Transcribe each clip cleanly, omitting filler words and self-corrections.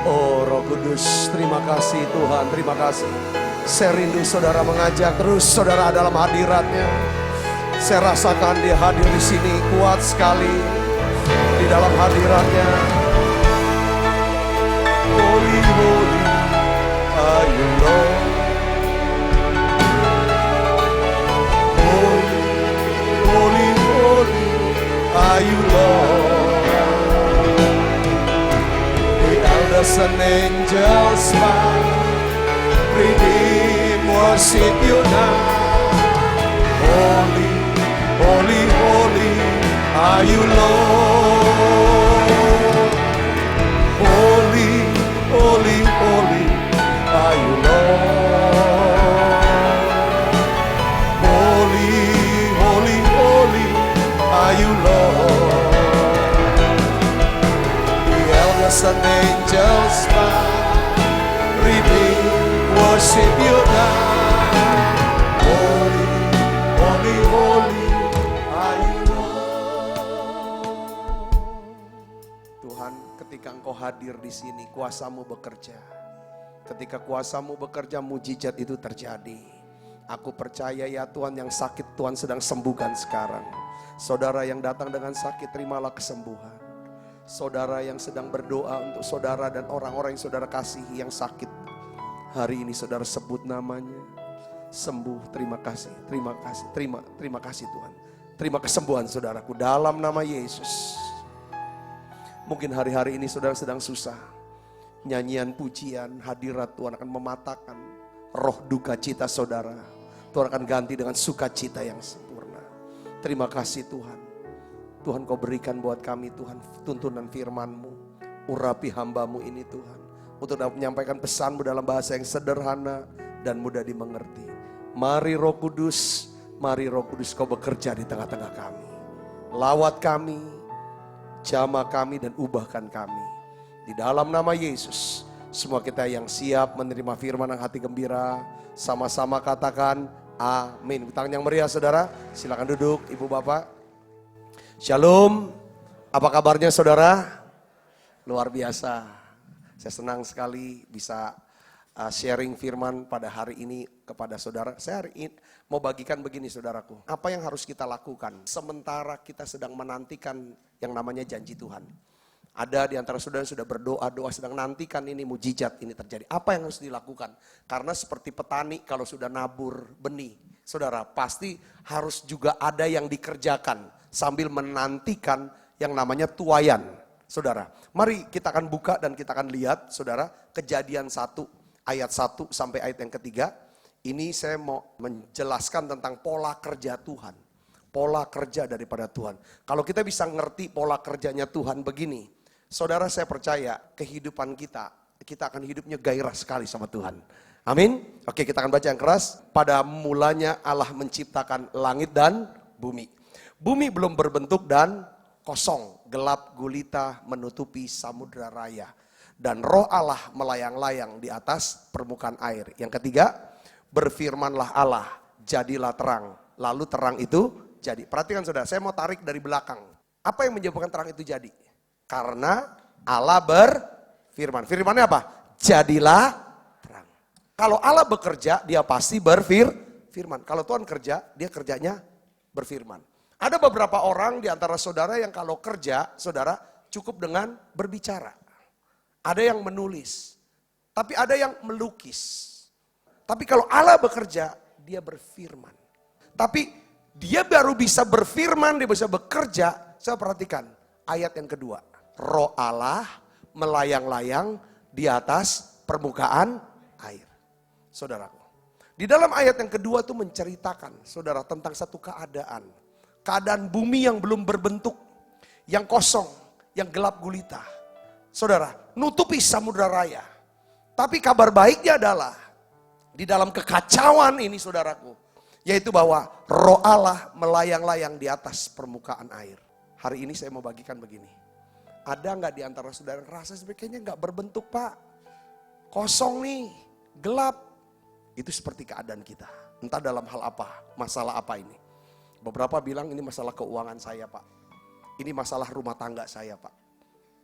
Oh Roh Kudus, terima kasih Tuhan, terima kasih. Saya rindu saudara mengajak terus saudara dalam hadiratnya. Saya rasakan dia hadir di sini kuat sekali di dalam hadiratnya. Holy, holy are you Lord. Holy, holy, holy are you Lord. The elders and angels bow, redeem, worship you now. Holy, holy, holy are you Lord. Holy, holy, holy are you Lord. Holy, holy, holy are you Lord. The elders and angels bow, redeem, worship you now. Holy, holy, holy are you Lord. Tuhan, ketika Engkau hadir di sini, kuasa-Mu bekerja. Ketika kuasa-Mu bekerja, mujizat itu terjadi. Aku percaya ya Tuhan, yang sakit Tuhan sedang sembuhkan sekarang. Saudara yang datang dengan sakit, terimalah kesembuhan. Saudara yang sedang berdoa untuk saudara dan orang-orang yang saudara kasihi yang sakit, hari ini saudara sebut namanya, sembuh. Terima kasih, terima kasih, terima kasih Tuhan. Terima kesembuhan saudaraku dalam nama Yesus. Mungkin hari-hari ini saudara sedang susah. Nyanyian pujian hadirat Tuhan akan mematahkan roh duka cita saudara. Tuhan akan ganti dengan sukacita yang sempurna. Terima kasih Tuhan. Tuhan Kau berikan buat kami Tuhan tuntunan firman-Mu. Urapi hamba-Mu ini Tuhan, untuk dapat menyampaikan pesan-Mu dalam bahasa yang sederhana dan mudah dimengerti. Mari Roh Kudus Kau bekerja di tengah-tengah kami. Lawat kami, jamah kami dan ubahkan kami. Di dalam nama Yesus, semua kita yang siap menerima firman yang hati gembira, sama-sama katakan amin. Tangan yang meriah saudara, silakan duduk ibu bapak. Shalom, apa kabarnya saudara? Luar biasa, saya senang sekali bisa sharing firman pada hari ini kepada saudara. Saya hari ini mau bagikan begini saudaraku, apa yang harus kita lakukan sementara kita sedang menantikan yang namanya janji Tuhan. Ada di antara saudara yang sudah berdoa-doa sedang nantikan ini mujizat ini terjadi. Apa yang harus dilakukan? Karena seperti petani kalau sudah nabur benih, saudara pasti harus juga ada yang dikerjakan sambil menantikan yang namanya tuaian. Saudara, mari kita akan buka dan kita akan lihat saudara Kejadian 1 ayat 1 sampai ayat yang ketiga. Ini saya mau menjelaskan tentang pola kerja Tuhan. Pola kerja daripada Tuhan. Kalau kita bisa ngerti pola kerjanya Tuhan begini, saudara saya percaya kehidupan kita akan hidupnya gairah sekali sama Tuhan. Amin. Oke, kita akan baca yang keras. Pada mulanya Allah menciptakan langit dan bumi. Bumi belum berbentuk dan kosong, gelap gulita menutupi samudra raya. Dan roh Allah melayang-layang di atas permukaan air. Yang ketiga, berfirmanlah Allah, jadilah terang. Lalu terang itu jadi. Perhatikan saudara, saya mau tarik dari belakang. Apa yang menyebabkan terang itu jadi? Karena Allah berfirman. Firmannya apa? Jadilah terang. Kalau Allah bekerja, dia pasti berfirman. Kalau Tuhan kerja, dia kerjanya berfirman. Ada beberapa orang di antara saudara yang kalau kerja, saudara cukup dengan berbicara. Ada yang menulis, tapi ada yang melukis. Tapi kalau Allah bekerja, dia berfirman. Tapi dia baru bisa berfirman, dia bisa bekerja. Saya perhatikan ayat yang kedua. Roh Allah melayang-layang di atas permukaan air. Saudaraku, di dalam ayat yang kedua itu menceritakan saudara tentang satu keadaan. Keadaan bumi yang belum berbentuk, yang kosong, yang gelap gulita. Saudara, nutupi samudra raya. Tapi kabar baiknya adalah di dalam kekacauan ini saudaraku, yaitu bahwa roh Allah melayang-layang di atas permukaan air. Hari ini saya mau bagikan begini. Ada nggak di antara saudara yang rasa sebetulnya nggak berbentuk Pak? Kosong nih, gelap. Itu seperti keadaan kita. Entah dalam hal apa, masalah apa ini. Beberapa bilang ini masalah keuangan saya Pak. Ini masalah rumah tangga saya Pak.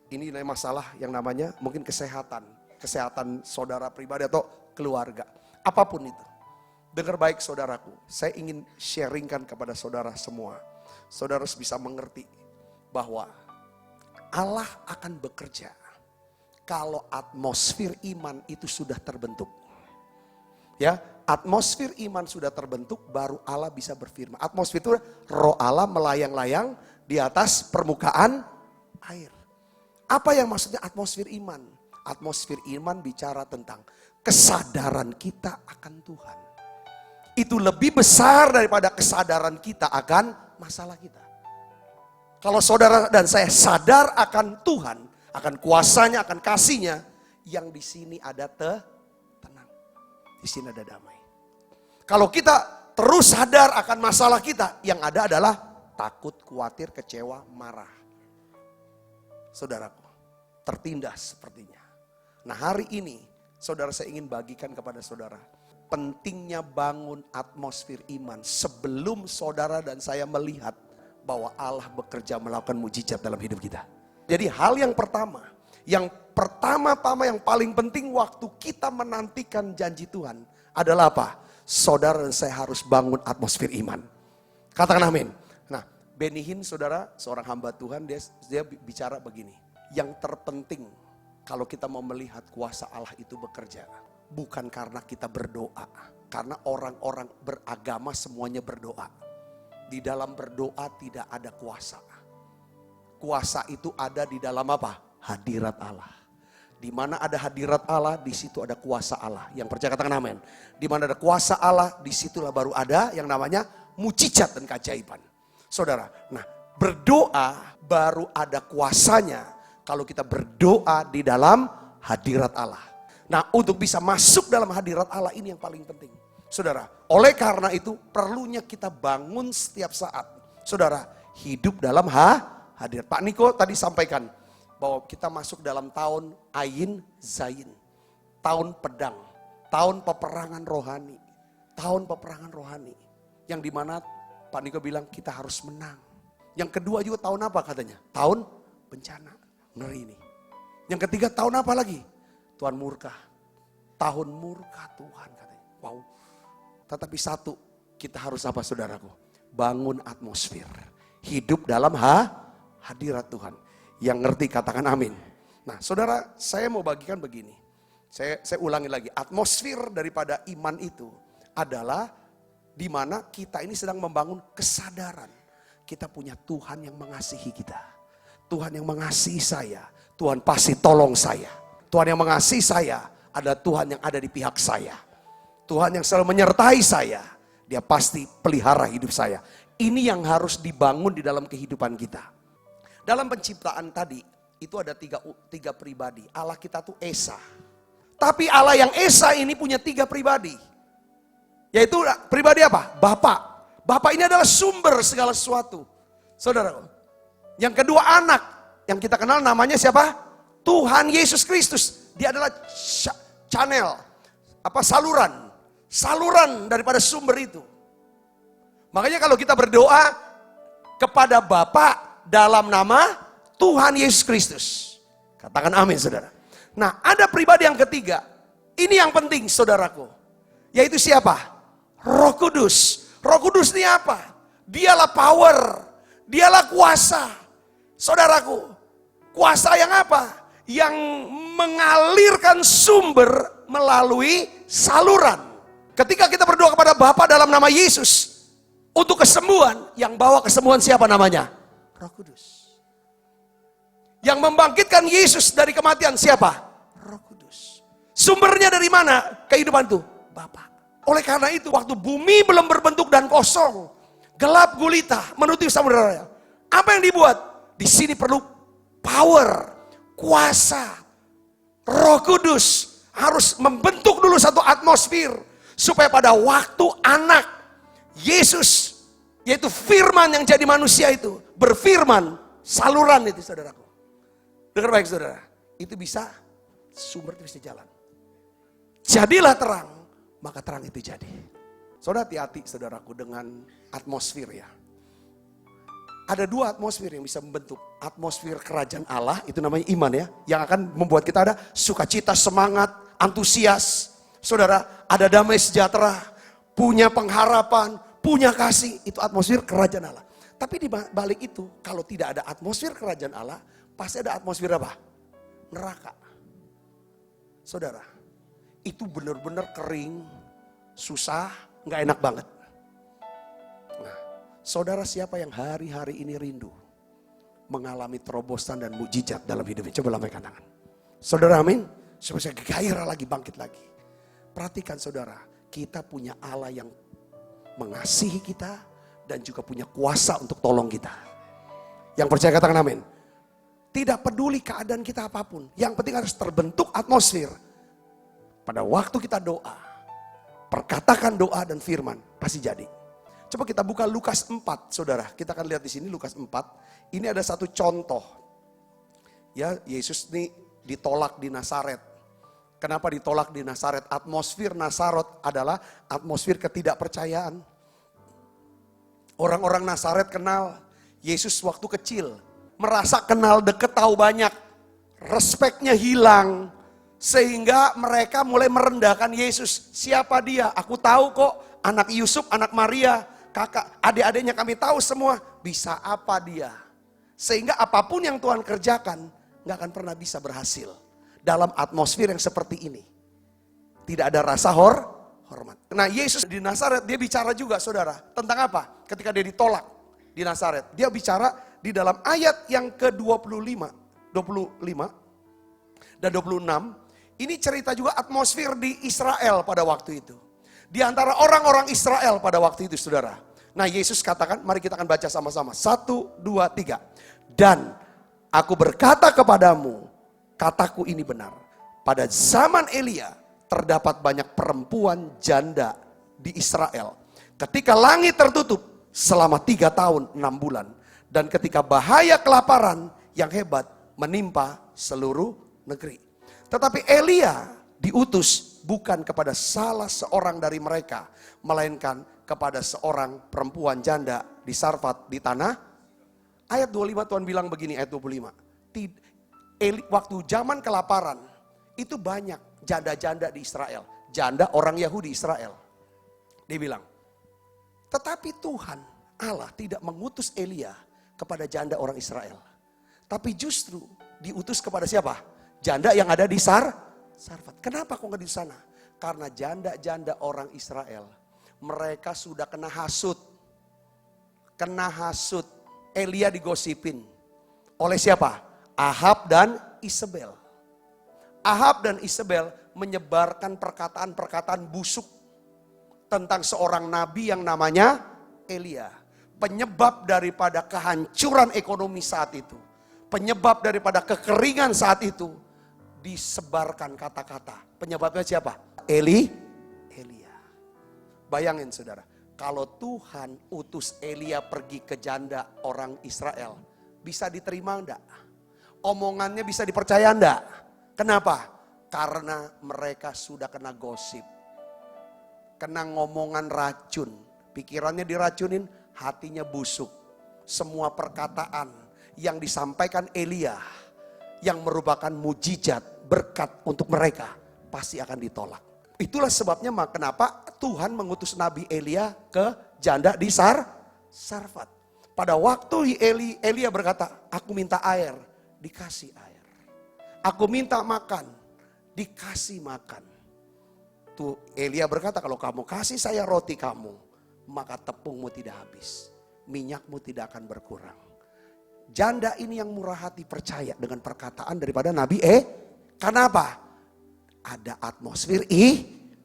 Ini masalah yang namanya mungkin kesehatan. Kesehatan saudara pribadi atau keluarga. Apapun itu. Dengar baik saudaraku. Saya ingin sharingkan kepada saudara semua. Saudara harus bisa mengerti bahwa Allah akan bekerja kalau atmosfer iman itu sudah terbentuk. Ya, atmosfer iman sudah terbentuk, baru Allah bisa berfirman. Atmosfer itu roh Allah melayang-layang di atas permukaan air. Apa yang maksudnya atmosfer iman? Atmosfer iman bicara tentang kesadaran kita akan Tuhan. Itu lebih besar daripada kesadaran kita akan masalah kita. Kalau saudara dan saya sadar akan Tuhan, akan kuasanya, akan kasihnya, yang di sini ada tenang. Di sini ada damai. Kalau kita terus sadar akan masalah kita, yang ada adalah takut, khawatir, kecewa, marah. Saudaraku, tertindas sepertinya. Nah, hari ini saudara, saya ingin bagikan kepada saudara pentingnya bangun atmosfer iman sebelum saudara dan saya melihat bahwa Allah bekerja melakukan mujizat dalam hidup kita. Jadi hal yang pertama yang paling penting waktu kita menantikan janji Tuhan adalah apa? Saudara dan saya harus bangun atmosfer iman. Katakan amin. Nah, Benny Hinn, saudara, seorang hamba Tuhan, dia bicara begini. Yang terpenting kalau kita mau melihat kuasa Allah itu bekerja, bukan karena kita berdoa. Karena orang-orang beragama semuanya berdoa. Di dalam berdoa tidak ada kuasa. Kuasa itu ada di dalam apa? Hadirat Allah. Di mana ada hadirat Allah, di situ ada kuasa Allah. Yang percaya katakan amin. Di mana ada kuasa Allah, di situlah baru ada yang namanya mujizat dan keajaiban. Saudara, nah berdoa baru ada kuasanya kalau kita berdoa di dalam hadirat Allah. Nah, untuk bisa masuk dalam hadirat Allah ini yang paling penting. Saudara, oleh karena itu perlunya kita bangun setiap saat. Saudara, hidup dalam hadirat. Pak Niko tadi sampaikan bahwa kita masuk dalam tahun Ayin Zain. Tahun pedang, tahun peperangan rohani. Tahun peperangan rohani. Yang dimana Pak Niko bilang kita harus menang. Yang kedua juga tahun apa katanya? Tahun bencana. Ngeri ini. Yang ketiga tahun apa lagi? Tuhan murka. Tahun murka Tuhan katanya. Wow. Tetapi satu, kita harus apa saudaraku? Bangun atmosfer. Hidup dalam hadirat Tuhan. Yang ngerti katakan amin. Nah saudara, saya mau bagikan begini. Saya ulangi lagi. Atmosfer daripada iman itu adalah di mana kita ini sedang membangun kesadaran. Kita punya Tuhan yang mengasihi kita. Tuhan yang mengasihi saya. Tuhan pasti tolong saya. Tuhan yang mengasihi saya ada Tuhan yang ada di pihak saya. Tuhan yang selalu menyertai saya. Dia pasti pelihara hidup saya. Ini yang harus dibangun di dalam kehidupan kita. Dalam penciptaan tadi, itu ada tiga pribadi. Allah kita tuh Esa. Tapi Allah yang Esa ini punya tiga pribadi. Yaitu pribadi apa? Bapa. Bapa ini adalah sumber segala sesuatu. Saudara. Yang kedua anak. Yang kita kenal namanya siapa? Tuhan Yesus Kristus. Dia adalah channel. Saluran. Saluran daripada sumber itu. Makanya kalau kita berdoa kepada Bapa dalam nama Tuhan Yesus Kristus. Katakan amin saudara. Nah ada pribadi yang ketiga. Ini yang penting saudaraku. Yaitu siapa? Roh Kudus. Roh Kudus ini apa? Dialah power. Dialah kuasa. Saudaraku. Kuasa yang apa? Yang mengalirkan sumber melalui saluran. Ketika kita berdoa kepada Bapa dalam nama Yesus. Untuk kesembuhan. Yang bawa kesembuhan siapa namanya? Roh Kudus. Yang membangkitkan Yesus dari kematian siapa? Roh Kudus. Sumbernya dari mana? Kehidupan itu? Bapa. Oleh karena itu waktu bumi belum berbentuk dan kosong. Gelap gulita menutupi samudera. Apa yang dibuat? Di sini perlu power. Kuasa. Roh Kudus. Harus membentuk dulu satu atmosfer. Supaya pada waktu anak Yesus, yaitu firman yang jadi manusia itu, berfirman, saluran itu saudaraku. Dengar baik saudara, itu bisa, sumber itu bisa jalan. Jadilah terang, maka terang itu jadi. Saudara hati-hati saudaraku dengan atmosfer ya. Ada dua atmosfer yang bisa membentuk. Atmosfer kerajaan Allah, itu namanya iman ya. Yang akan membuat kita ada sukacita, semangat, antusias. Saudara, ada damai sejahtera, punya pengharapan, punya kasih. Itu atmosfer kerajaan Allah. Tapi di balik itu, kalau tidak ada atmosfer kerajaan Allah, pasti ada atmosfer apa? Neraka. Saudara, itu benar-benar kering, susah, gak enak banget. Nah, saudara siapa yang hari-hari ini rindu mengalami terobosan dan mukjizat dalam hidupnya? Coba lambaikan tangan. Saudara, amin. Supaya gairah lagi, bangkit lagi. Perhatikan saudara, kita punya Allah yang mengasihi kita dan juga punya kuasa untuk tolong kita. Yang percaya katakan amin. Tidak peduli keadaan kita apapun. Yang penting harus terbentuk atmosfer. Pada waktu kita doa, perkatakan doa dan firman, pasti jadi. Coba kita buka Lukas 4, saudara. Kita akan lihat di sini Lukas 4. Ini ada satu contoh. Ya, Yesus ini ditolak di Nazaret. Kenapa ditolak di Nazaret? Atmosfer Nazaret adalah atmosfer ketidakpercayaan. Orang-orang Nazaret kenal Yesus waktu kecil. Merasa kenal deket, tahu banyak. Respeknya hilang. Sehingga mereka mulai merendahkan Yesus. Siapa dia? Aku tahu kok. Anak Yusuf, anak Maria. Kakak, adik-adiknya kami tahu semua. Bisa apa dia? Sehingga apapun yang Tuhan kerjakan, gak akan pernah bisa berhasil. Dalam atmosfer yang seperti ini. Tidak ada rasa hormat. Nah, Yesus di Nazaret dia bicara juga saudara. Tentang apa? Ketika dia ditolak di Nazaret. Dia bicara di dalam ayat yang ke-25 dan 26. Ini cerita juga atmosfer di Israel pada waktu itu. Di antara orang-orang Israel pada waktu itu saudara. Nah, Yesus katakan, mari kita akan baca sama-sama. 1, 2, 3. Dan aku berkata kepadamu, kataku ini benar. Pada zaman Elia terdapat banyak perempuan janda di Israel. Ketika langit tertutup selama 3 tahun 6 bulan. Dan ketika bahaya kelaparan yang hebat menimpa seluruh negeri. Tetapi Elia diutus bukan kepada salah seorang dari mereka. Melainkan kepada seorang perempuan janda di Sarfat di tanah. Ayat 25 Tuhan bilang begini, ayat 25. Waktu zaman kelaparan itu banyak janda-janda di Israel. Janda orang Yahudi Israel. Dia bilang, tetapi Tuhan Allah tidak mengutus Elia kepada janda orang Israel. Tapi justru diutus kepada siapa? Janda yang ada di Sarfat. Kenapa kok nggak di sana? Karena janda-janda orang Israel, mereka sudah kena hasut. Kena hasut. Elia digosipin. Oleh siapa? Ahab dan Isabel. Ahab dan Isabel menyebarkan perkataan-perkataan busuk tentang seorang nabi yang namanya Elia. Penyebab daripada kehancuran ekonomi saat itu. Penyebab daripada kekeringan saat itu. Disebarkan kata-kata. Penyebabnya siapa? Elia. Bayangin saudara. Kalau Tuhan utus Elia pergi ke janda orang Israel. Bisa diterima enggak? Omongannya bisa dipercaya enggak? Kenapa? Karena mereka sudah kena gosip. Kena ngomongan racun. Pikirannya diracunin, hatinya busuk. Semua perkataan yang disampaikan Elia yang merupakan mujizat, berkat untuk mereka pasti akan ditolak. Itulah sebabnya kenapa Tuhan mengutus Nabi Elia ke janda di Sarfat. Pada waktu Elia berkata, aku minta air, dikasih air. Aku minta makan, dikasih makan. Tuh Elia berkata, kalau kamu kasih saya roti kamu, maka tepungmu tidak habis, minyakmu tidak akan berkurang. Janda ini yang murah hati percaya dengan perkataan daripada Nabi Kenapa? Ada atmosfer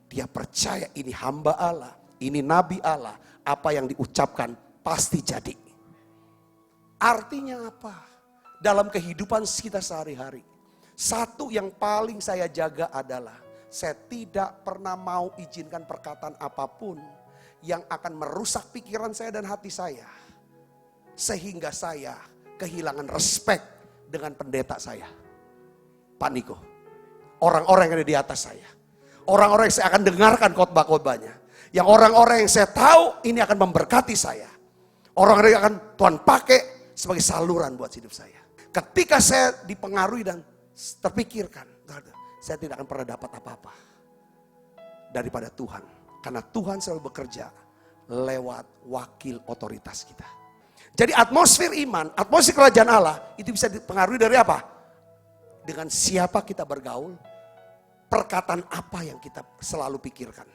dia percaya ini hamba Allah, ini Nabi Allah. Apa yang diucapkan pasti jadi. Artinya apa? Dalam kehidupan kita sehari-hari. Satu yang paling saya jaga adalah saya tidak pernah mau izinkan perkataan apapun yang akan merusak pikiran saya dan hati saya. Sehingga saya kehilangan respect dengan pendeta saya, Pak Niko. Orang-orang yang ada di atas saya. Orang-orang yang saya akan dengarkan khotbah-khotbahnya. Yang orang-orang yang saya tahu ini akan memberkati saya. Orang-orang yang akan Tuhan pakai sebagai saluran buat hidup saya. Ketika saya dipengaruhi dan terpikirkan, saya tidak akan pernah dapat apa-apa daripada Tuhan. Karena Tuhan selalu bekerja lewat wakil otoritas kita. Jadi atmosfer iman, atmosfer kerajaan Allah itu bisa dipengaruhi dari apa? Dengan siapa kita bergaul, perkataan apa yang kita selalu pikirkan.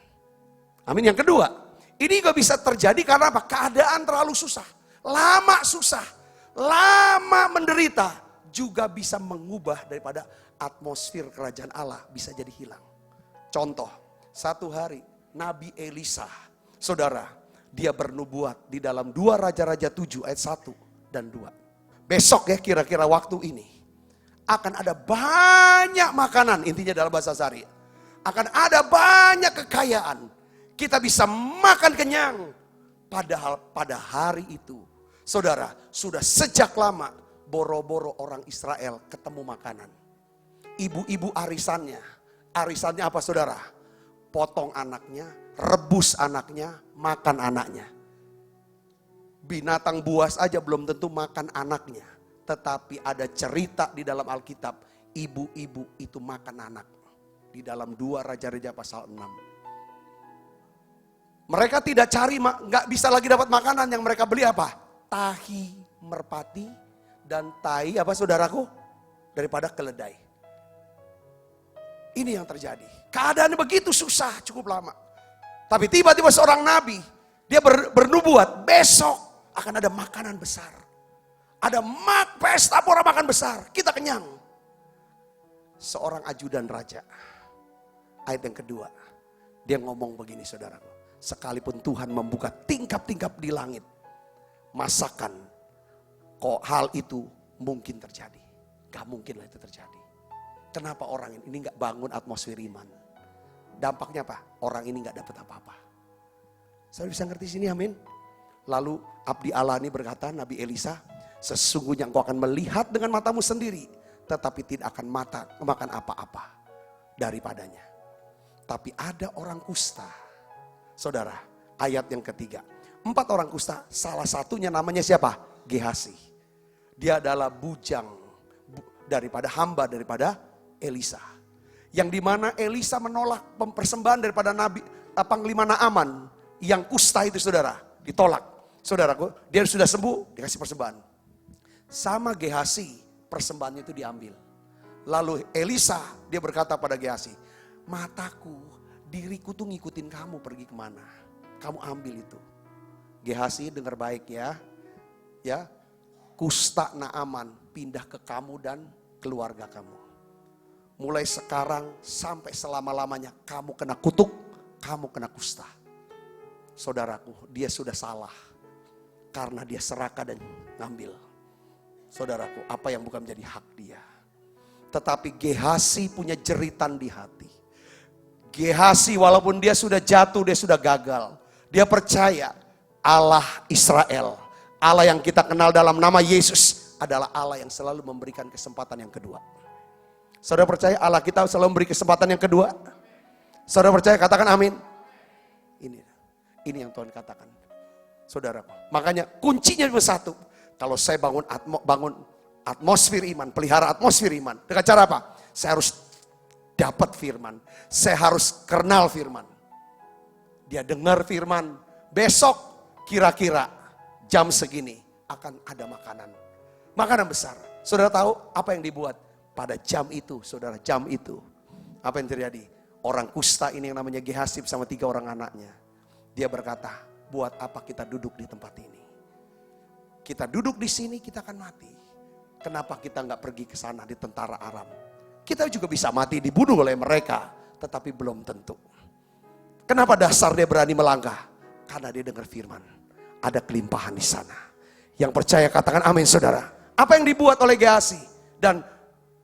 Amin. Yang kedua, ini juga bisa terjadi karena apa? Keadaan terlalu susah, lama menderita juga bisa mengubah daripada atmosfer kerajaan Allah bisa jadi hilang. Contoh, satu hari Nabi Elisa, saudara, dia bernubuat di dalam 2 Raja-Raja 7 ayat 1 dan 2. Besok ya kira-kira waktu ini akan ada banyak makanan, intinya dalam bahasa Sari. Akan ada banyak kekayaan. Kita bisa makan kenyang. Padahal pada hari itu, saudara, sudah sejak lama boro-boro orang Israel ketemu makanan. Ibu-ibu arisannya apa saudara? Potong anaknya, rebus anaknya, makan anaknya. Binatang buas aja belum tentu makan anaknya. Tetapi ada cerita di dalam Alkitab, ibu-ibu itu makan anak. Di dalam 2 Raja-Raja pasal 6. Mereka tidak cari, nggak bisa lagi dapat makanan, yang mereka beli apa? Tahi merpati dan tai apa saudaraku? Daripada keledai. Ini yang terjadi. Keadaannya begitu susah cukup lama. Tapi tiba-tiba seorang nabi, dia bernubuat, besok akan ada makanan besar. Ada pesta pora makan besar, kita kenyang. Seorang ajudan raja, ayat yang kedua, dia ngomong begini saudaraku. Sekalipun Tuhan membuka tingkap-tingkap di langit, masakan kok hal itu mungkin terjadi. Gak mungkin lah itu terjadi. Kenapa orang ini gak bangun atmosfer iman? Dampaknya apa? Orang ini gak dapat apa-apa. Saya bisa ngerti sini, amin. Lalu abdi Allah ini berkata, Nabi Elisa, sesungguhnya engkau akan melihat dengan matamu sendiri, tetapi tidak akan makan apa-apa daripadanya. Tapi ada orang kusta, saudara, ayat yang ketiga. 4 orang kusta, salah satunya namanya siapa? Gehasi. Dia adalah bujang daripada hamba daripada Elisa. Yang dimana Elisa menolak persembahan daripada Nabi Panglima Naaman yang kusta itu saudara, ditolak. Saudaraku, dia sudah sembuh, dikasih persembahan. Sama Gehasi, persembahannya itu diambil. Lalu Elisa, dia berkata pada Gehasi, mataku, diriku tuh ngikutin kamu pergi kemana. Kamu ambil itu. Gehasi dengar baik ya. Ya, kusta Naaman pindah ke kamu dan keluarga kamu. Mulai sekarang sampai selama-lamanya kamu kena kutuk, kamu kena kusta. Saudaraku, dia sudah salah. Karena dia serakah dan ngambil. Saudaraku, apa yang bukan menjadi hak dia. Tetapi Gehasi punya jeritan di hati. Gehasi walaupun dia sudah jatuh, dia sudah gagal. Dia percaya Allah Israel, Allah yang kita kenal dalam nama Yesus adalah Allah yang selalu memberikan kesempatan yang kedua. Saudara percaya Allah kita selalu memberi kesempatan yang kedua? Saudara percaya, katakan amin. Ini yang Tuhan katakan. Saudara, makanya kuncinya cuma satu. Kalau saya bangun atmosfer iman, pelihara atmosfer iman. Dengan cara apa? Saya harus dapat firman. Saya harus kenal firman. Dia dengar firman. Besok kira-kira jam segini akan ada makanan. Makanan besar. Saudara tahu apa yang dibuat? Pada jam itu, saudara, jam itu. Apa yang terjadi? Orang kusta ini yang namanya Gehasi sama 3 orang anaknya. Dia berkata, buat apa kita duduk di tempat ini? Kita duduk di sini, kita akan mati. Kenapa kita nggak pergi ke sana di tentara Aram? Kita juga bisa mati dibunuh oleh mereka, tetapi belum tentu. Kenapa dasar dia berani melangkah? Karena dia dengar firman. Ada kelimpahan di sana. Yang percaya katakan amin saudara. Apa yang dibuat oleh Gehasi dan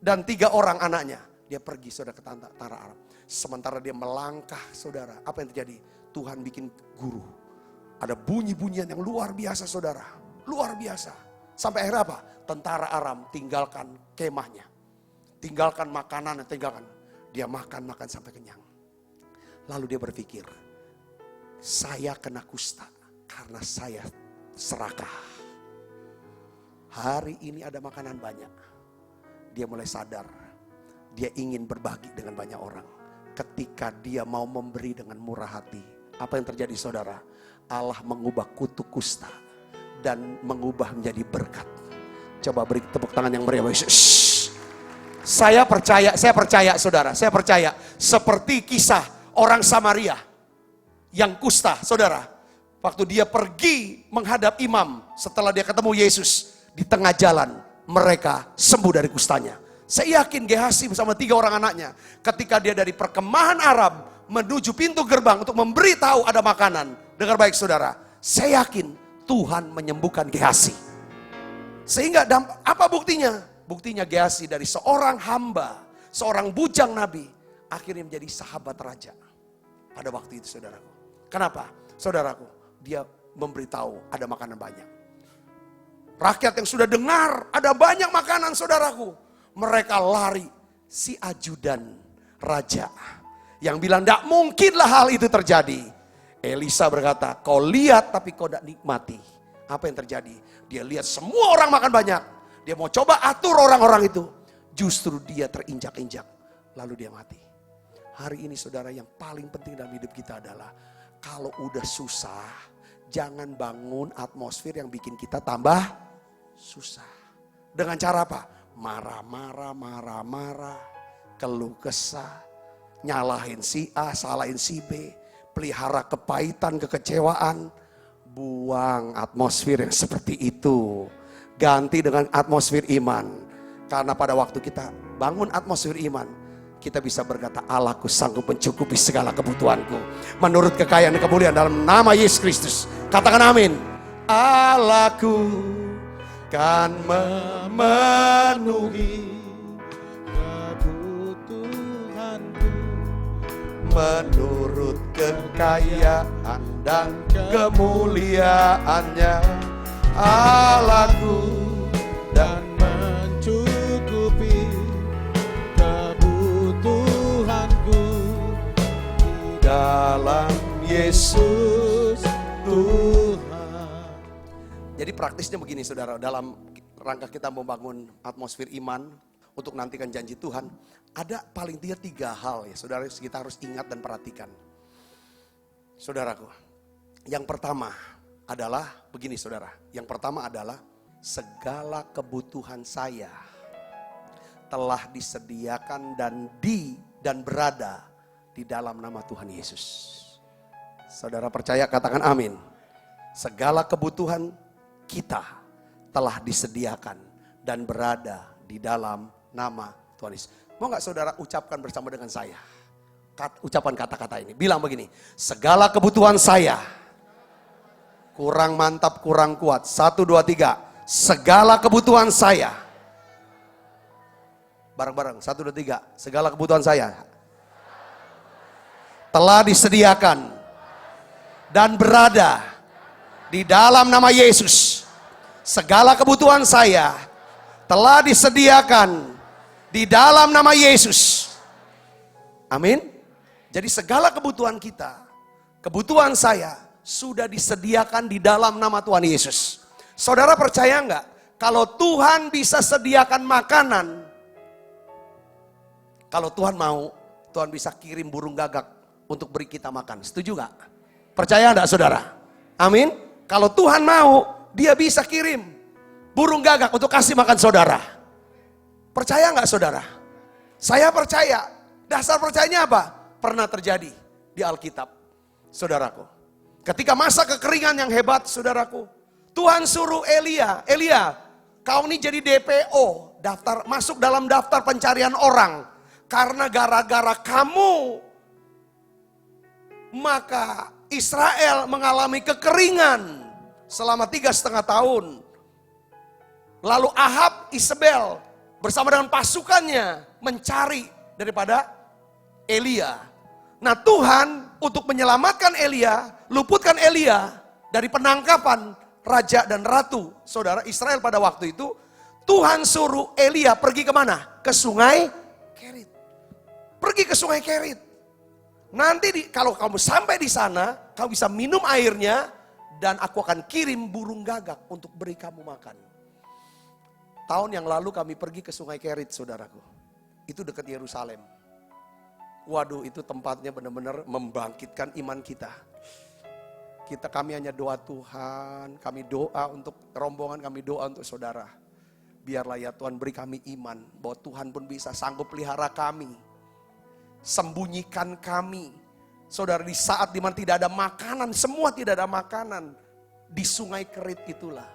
3 orang anaknya? Dia pergi saudara ke tentara Aram. Sementara dia melangkah saudara, apa yang terjadi? Tuhan bikin guru. Ada bunyi-bunyian yang luar biasa saudara. Luar biasa. Sampai akhirnya apa? Tentara Aram tinggalkan kemahnya. Tinggalkan makanan, tinggalkan. Dia makan sampai kenyang. Lalu dia berpikir, saya kena kusta karena saya serakah. hari ini ada makanan banyak. Dia mulai sadar, dia ingin berbagi dengan banyak orang. Ketika dia mau memberi dengan murah hati, apa yang terjadi saudara? Allah mengubah kutuk kusta dan mengubah menjadi berkat. Coba beri tepuk tangan yang meriah. Saya percaya saudara, saya percaya seperti kisah orang Samaria yang kusta, saudara. Waktu dia pergi menghadap imam setelah dia ketemu Yesus di tengah jalan, mereka sembuh dari kustanya. Saya yakin Gehazi bersama 3 orang anaknya, ketika dia dari perkemahan Aram menuju pintu gerbang untuk memberitahu ada makanan. Dengar baik saudara, saya yakin Tuhan menyembuhkan Gehazi. Sehingga apa buktinya? Buktinya Gehazi dari seorang hamba, seorang bujang nabi, akhirnya menjadi sahabat raja. Pada waktu itu saudaraku. Kenapa? Saudaraku, dia memberitahu ada makanan banyak. Rakyat yang sudah dengar ada banyak makanan saudaraku. Mereka lari, si ajudan raja yang bilang tidak mungkinlah hal itu terjadi. Elisa berkata, kau lihat tapi kau tidak nikmati. Apa yang terjadi? Dia lihat semua orang makan banyak. Dia mau coba atur orang-orang itu. Justru dia terinjak-injak. Lalu dia mati. Hari ini saudara, yang paling penting dalam hidup kita adalah kalau udah susah, jangan bangun atmosfer yang bikin kita tambah susah. Dengan cara apa? Marah-marah, keluh kesah, nyalahin si A, salahin si B, pelihara kepahitan, kekecewaan. Buang atmosfer yang seperti itu. Ganti dengan atmosfer iman. Karena pada waktu kita bangun atmosfer iman, kita bisa berkata, Allahku sanggup mencukupi segala kebutuhanku menurut kekayaan dan kemuliaan dalam nama Yesus Kristus. Katakan amin. Allahku kan memenuhi kebutuhanku menurut kekayaan dan kemuliaannya. Allahku dan mencukupi kebutuhanku di dalam Yesus Tuhan. Jadi praktisnya begini saudara, dalam rangka kita membangun atmosfer iman untuk nantikan janji Tuhan, ada paling tidak 3 hal ya saudara, kita harus ingat dan perhatikan. Saudaraku, yang pertama adalah begini saudara, yang pertama adalah segala kebutuhan saya telah disediakan dan berada di dalam nama Tuhan Yesus. Saudara percaya, katakan amin. Segala kebutuhan kita telah disediakan dan berada di dalam nama Tuhan Yesus. Mau gak saudara ucapkan bersama dengan saya? Ucapan kata-kata ini, bilang begini, segala kebutuhan saya, kurang mantap, kurang kuat. 1, 2, 3. Segala kebutuhan saya. Bareng-bareng. 1, 2, 3. Segala kebutuhan saya telah disediakan dan berada di dalam nama Yesus. Segala kebutuhan saya telah disediakan di dalam nama Yesus. Amin. Jadi segala kebutuhan kita, kebutuhan saya sudah disediakan di dalam nama Tuhan Yesus. Saudara percaya enggak? Kalau Tuhan bisa sediakan makanan, kalau Tuhan mau, Tuhan bisa kirim burung gagak untuk beri kita makan. Setuju enggak? Percaya enggak saudara? Amin. Kalau Tuhan mau, Dia bisa kirim burung gagak untuk kasih makan saudara. Percaya enggak saudara? Saya percaya. Dasar percayanya apa? Pernah terjadi di Alkitab, saudaraku. Ketika masa kekeringan yang hebat, saudaraku, Tuhan suruh Elia, kau ini jadi DPO, masuk dalam daftar pencarian orang. Karena gara-gara kamu, maka Israel mengalami kekeringan selama 3,5 tahun. Lalu Ahab, Isabel bersama dengan pasukannya mencari daripada Elia. Nah Tuhan untuk menyelamatkan Elia, luputkan Elia dari penangkapan raja dan ratu saudara Israel pada waktu itu, Tuhan suruh Elia pergi kemana? Ke sungai Kerit. Pergi ke sungai Kerit. Nanti kalau kamu sampai di sana, kamu bisa minum airnya dan aku akan kirim burung gagak untuk beri kamu makan. Tahun yang lalu kami pergi ke Sungai Kerit, saudaraku. Itu dekat Yerusalem. Waduh, itu tempatnya benar-benar membangkitkan iman kita. Kami hanya doa Tuhan, kami doa untuk rombongan, kami doa untuk saudara. Biarlah ya Tuhan beri kami iman bahwa Tuhan pun bisa sanggup pelihara kami. Sembunyikan kami. Saudara, di saat dimana tidak ada makanan, semua tidak ada makanan. Di Sungai Kerit itulah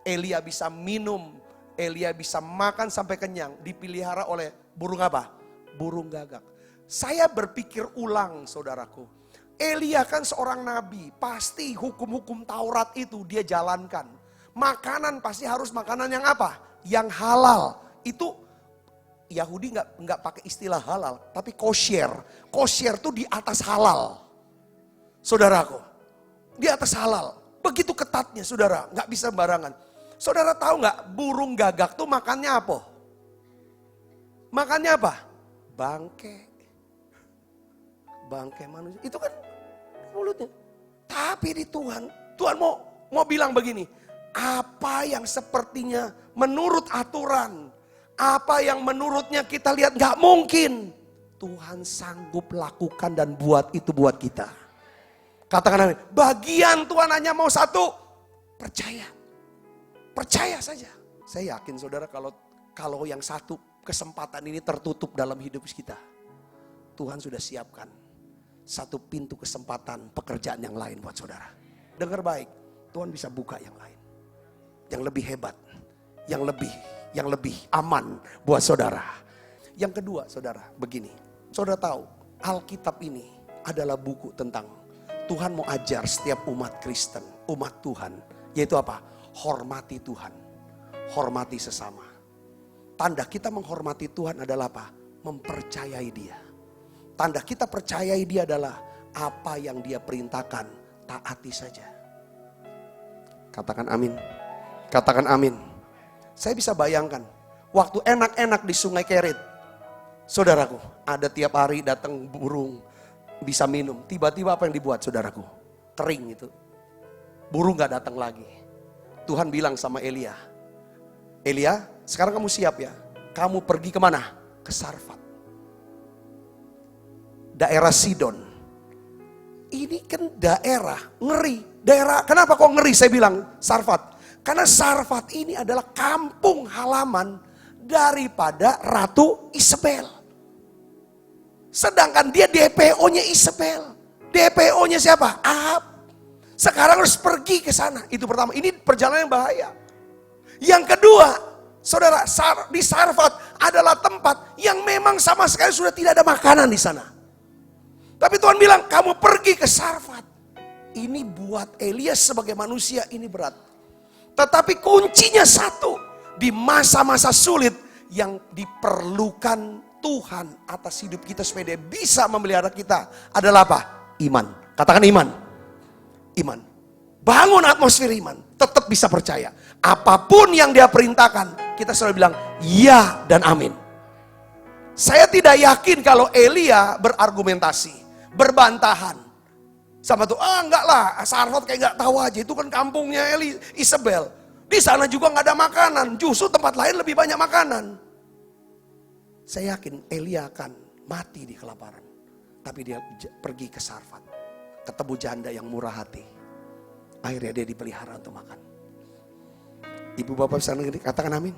Elia bisa minum, Elia bisa makan sampai kenyang. Dipelihara oleh burung apa? Burung gagak. Saya berpikir ulang, saudaraku. Elia kan seorang nabi, pasti hukum-hukum Taurat itu dia jalankan. Makanan pasti harus makanan yang apa? Yang halal. Itu Yahudi nggak pakai istilah halal, tapi kosher. Kosher itu di atas halal, saudaraku. Di atas halal. Begitu ketatnya, saudara, nggak bisa sembarangan. Saudara tahu nggak burung gagak tuh makannya apa? Makannya apa? Bangke. Bangke manusia. Itu kan mulutnya. Tapi di Tuhan mau bilang begini. Apa yang sepertinya menurut aturan, apa yang menurutnya kita lihat nggak mungkin, Tuhan sanggup lakukan dan buat itu buat kita. Katakan amin. Bagian Tuhan hanya mau satu, percaya. Percaya saja. Saya yakin saudara kalau yang satu kesempatan ini tertutup dalam hidup kita, Tuhan sudah siapkan satu pintu kesempatan pekerjaan yang lain buat saudara. Dengar baik, Tuhan bisa buka yang lain. Yang lebih hebat, yang lebih aman buat saudara. Yang kedua saudara, begini. Saudara tahu, Alkitab ini adalah buku tentang Tuhan mau ajar setiap umat Kristen, umat Tuhan. Yaitu apa? Hormati Tuhan, hormati sesama. Tanda kita menghormati Tuhan adalah apa? Mempercayai Dia. Tanda kita percayai Dia adalah apa yang Dia perintahkan, taati saja. Katakan amin. Katakan amin. Saya bisa bayangkan, waktu enak-enak di Sungai Kerit, saudaraku, ada tiap hari datang burung, bisa minum. Tiba-tiba apa yang dibuat saudaraku? Kering itu. Burung gak datang lagi. Tuhan bilang sama Elia, Elia, sekarang kamu siap ya? Kamu pergi kemana? Ke Sarfat. Daerah Sidon. Ini kan daerah ngeri. Daerah, kenapa kok ngeri saya bilang Sarfat? Karena Sarfat ini adalah kampung halaman daripada Ratu Isabel. Sedangkan dia DPO-nya Isabel. DPO-nya siapa? Ahab. Sekarang harus pergi ke sana. Itu pertama. Ini perjalanan yang bahaya. Yang kedua, saudara, di Sarfat adalah tempat yang memang sama sekali sudah tidak ada makanan di sana. Tapi Tuhan bilang, kamu pergi ke Sarfat. Ini buat Elias sebagai manusia ini berat. Tetapi kuncinya satu, di masa-masa sulit yang diperlukan Tuhan atas hidup kita supaya Dia bisa memelihara kita adalah apa? Iman. Katakan iman. Iman. Bangun atmosfer iman, tetap bisa percaya. Apapun yang Dia perintahkan, kita selalu bilang ya dan amin. Saya tidak yakin kalau Elia berargumentasi, berbantahan. Sama tuh, enggak lah, Sarfat kayak enggak tahu aja, itu kan kampungnya Isabel. Di sana juga enggak ada makanan, justru tempat lain lebih banyak makanan. Saya yakin Elia akan mati di kelaparan. Tapi dia pergi ke Sarfat, ketemu janda yang murah hati. Akhirnya dia dipelihara untuk makan. Ibu bapak bisa ngerti, katakan amin.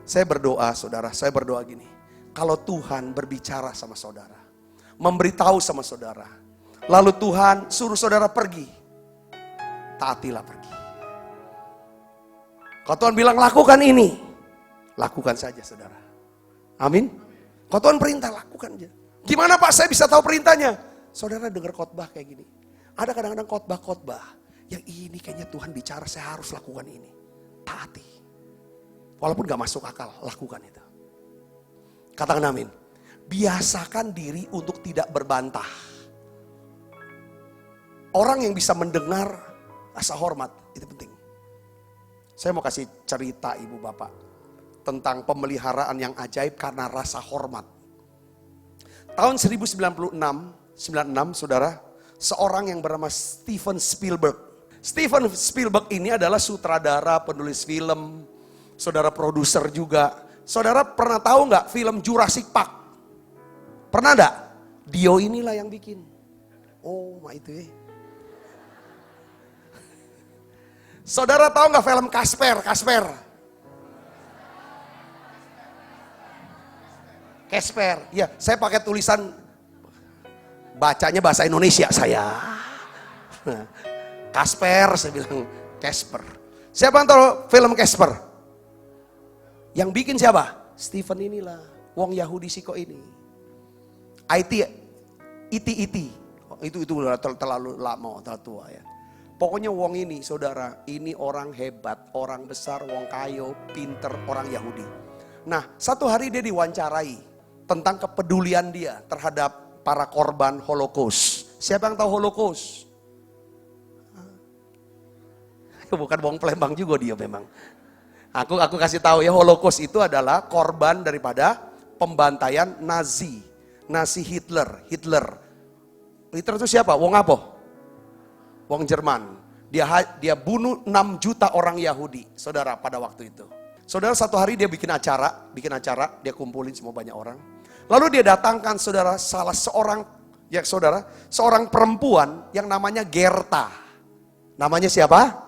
Saya berdoa saudara, saya berdoa gini. Kalau Tuhan berbicara sama saudara, memberitahu sama saudara, lalu Tuhan suruh saudara pergi, taatilah pergi. Kalau Tuhan bilang lakukan ini, lakukan saja saudara. Amin. Kalau Tuhan perintah, lakukan aja. Gimana Pak saya bisa tahu perintahnya? Saudara dengar khotbah kayak gini. Ada kadang-kadang khotbah-khotbah yang ini kayaknya Tuhan bicara saya harus lakukan ini. Taati. Walaupun gak masuk akal, lakukan itu. Katakan amin. Biasakan diri untuk tidak berbantah. Orang yang bisa mendengar rasa hormat, itu penting. Saya mau kasih cerita ibu bapak tentang pemeliharaan yang ajaib karena rasa hormat. Tahun 1996 saudara, seorang yang bernama Steven Spielberg. Steven Spielberg ini adalah sutradara, penulis film, saudara produser juga. Saudara pernah tahu nggak film Jurassic Park? Pernah nggak? Dio inilah yang bikin. Oh, itu ya. Saudara tahu nggak film Casper? Casper, ya saya pakai tulisan, bacanya bahasa Indonesia saya. Casper, saya bilang Casper. Siapa yang tahu film Casper? Yang bikin siapa? Stephen inilah, wong Yahudi Siko ini. IT. Oh, itu udah terlalu lama, terlalu tua ya. Pokoknya wong ini, saudara, ini orang hebat, orang besar, wong kayo, pinter, orang Yahudi. Nah, satu hari dia diwawancarai tentang kepedulian dia terhadap para korban Holocaust. Siapa yang tahu Holocaust? Bukan wong Palembang juga dia memang. Aku kasih tahu ya, Holocaust itu adalah korban daripada pembantaian Nazi Hitler. Hitler itu siapa? Wong apa? Wong Jerman. Dia bunuh 6 juta orang Yahudi, saudara, pada waktu itu. Saudara, satu hari dia bikin acara, dia kumpulin semua banyak orang. Lalu dia datangkan, saudara, seorang perempuan yang namanya Gerta. Namanya siapa?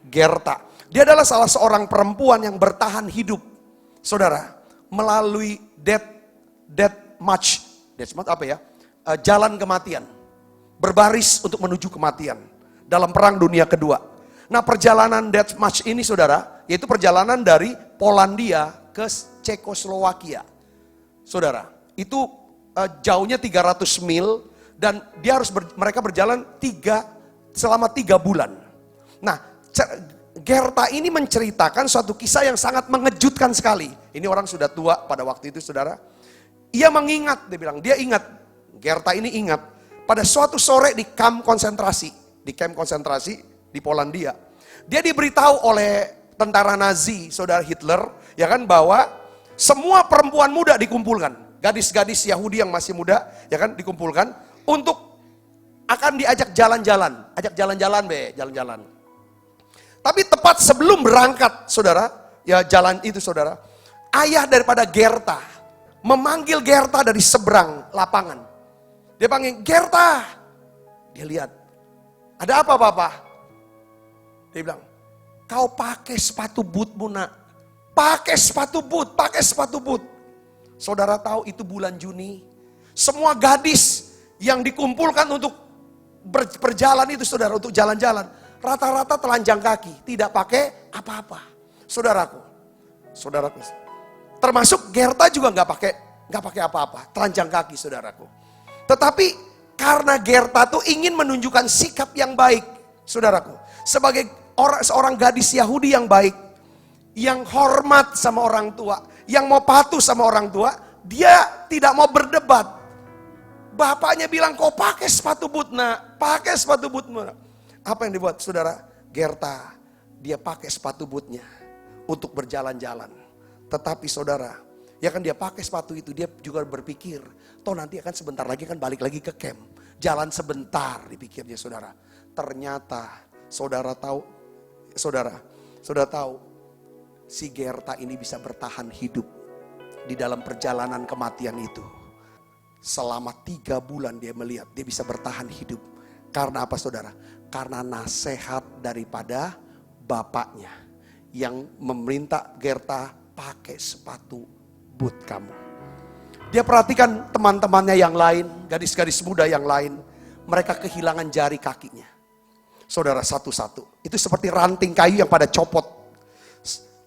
Gerta. Dia adalah salah seorang perempuan yang bertahan hidup, saudara, melalui death march apa ya? Jalan kematian. Berbaris untuk menuju kematian dalam Perang Dunia Kedua. Nah, perjalanan death march ini, saudara, yaitu perjalanan dari Polandia ke Cekoslowakia. Saudara, itu jauhnya 300 mil dan mereka berjalan selama 3 bulan. Nah, Gerta ini menceritakan suatu kisah yang sangat mengejutkan sekali. Ini orang sudah tua pada waktu itu, saudara. Dia bilang, Gerta ini ingat, pada suatu sore di kamp konsentrasi di Polandia. Dia diberitahu oleh tentara Nazi, saudara Hitler, ya kan, bahwa semua perempuan muda dikumpulkan. Gadis-gadis Yahudi yang masih muda, ya kan, dikumpulkan untuk akan diajak jalan-jalan. Jalan-jalan. Tapi tepat sebelum berangkat, saudara, ya jalan itu, saudara, ayah daripada Gerta memanggil Gerta dari seberang lapangan. Dia panggil, Gerta. Dia lihat, ada apa, Bapak? Dia bilang, kau pakai sepatu bootmu, nak. Pakai sepatu boot. Saudara tahu itu bulan Juni. Semua gadis yang dikumpulkan untuk berjalan itu, saudara, untuk jalan-jalan, rata-rata telanjang kaki, tidak pakai apa-apa. Saudaraku. Termasuk Gerta juga nggak pakai apa-apa, telanjang kaki, saudaraku. Tetapi karena Gerta tuh ingin menunjukkan sikap yang baik, saudaraku, sebagai seorang gadis Yahudi yang baik, yang hormat sama orang tua, yang mau patuh sama orang tua, dia tidak mau berdebat. Bapaknya bilang, kau pakai sepatu boot, nak, pakai sepatu bootmu. Apa yang dibuat, saudara? Gerta, dia pakai sepatu bootnya untuk berjalan-jalan. Tetapi saudara, ya kan, dia pakai sepatu itu, dia juga berpikir, toh nanti akan sebentar lagi kan balik lagi ke camp. Jalan sebentar, dipikirnya, saudara. Ternyata saudara tahu, si Gerta ini bisa bertahan hidup di dalam perjalanan kematian itu. Selama 3 bulan dia melihat, dia bisa bertahan hidup. Karena apa, saudara? Karena nasihat daripada bapaknya yang meminta Gerta pakai sepatu boot kamu. Dia perhatikan teman-temannya yang lain, gadis-gadis muda yang lain, mereka kehilangan jari kakinya. Saudara, satu-satu. Itu seperti ranting kayu yang pada copot.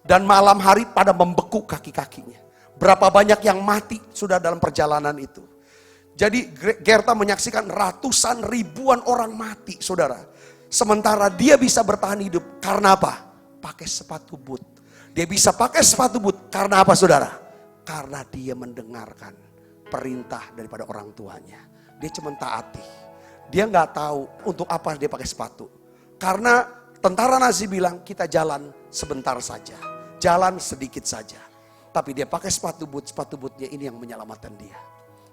Dan malam hari pada membeku kaki-kakinya. Berapa banyak yang mati sudah dalam perjalanan itu. Jadi Gerta menyaksikan ratusan ribuan orang mati, saudara. Sementara dia bisa bertahan hidup. Karena apa? Pakai sepatu boot. Dia bisa pakai sepatu boot karena apa, saudara? Karena dia mendengarkan perintah daripada orang tuanya. Dia cuma taati. Dia nggak tahu untuk apa dia pakai sepatu. Karena tentara Nazi bilang, kita jalan sebentar saja. Jalan sedikit saja. Tapi dia pakai sepatu bootnya ini yang menyelamatkan dia.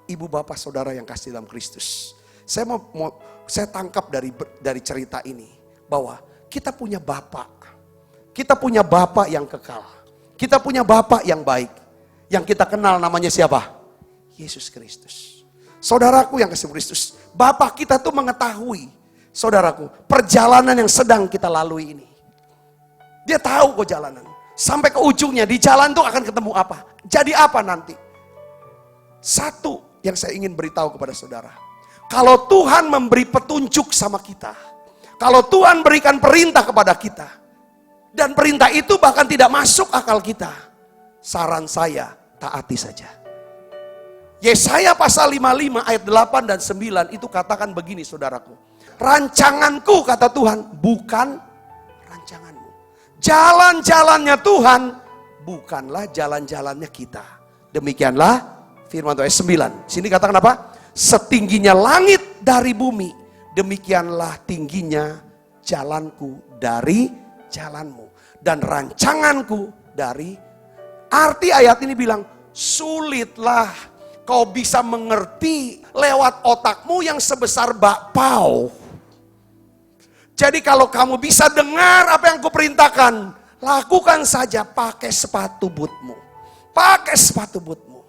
Ibu bapak saudara yang kasih dalam Kristus. Saya tangkap dari cerita ini bahwa kita punya bapak. Kita punya bapak yang kekal. Kita punya Bapa yang baik. Yang kita kenal namanya siapa? Yesus Kristus. Saudaraku yang kasih Kristus, Bapa kita tuh mengetahui, saudaraku, perjalanan yang sedang kita lalui ini. Dia tahu kok jalanan. Sampai ke ujungnya, di jalan tuh akan ketemu apa? Jadi apa nanti? Satu yang saya ingin beritahu kepada saudara. Kalau Tuhan memberi petunjuk sama kita, kalau Tuhan berikan perintah kepada kita, dan perintah itu bahkan tidak masuk akal kita, saran saya, taati saja. Yesaya pasal 55 ayat 8 dan 9 itu katakan begini saudaraku. Rancanganku kata Tuhan, bukan rancanganmu. Jalan-jalannya Tuhan, bukanlah jalan-jalannya kita. Demikianlah firman Tuhan ayat 9. Sini katakan apa? Setingginya langit dari bumi, demikianlah tingginya jalanku dari jalanmu. Dan rancanganku dari. Arti ayat ini bilang, sulitlah kau bisa mengerti lewat otakmu yang sebesar bakpao. Jadi kalau kamu bisa dengar apa yang kuperintahkan, lakukan saja pakai sepatu bootmu. Pakai sepatu bootmu.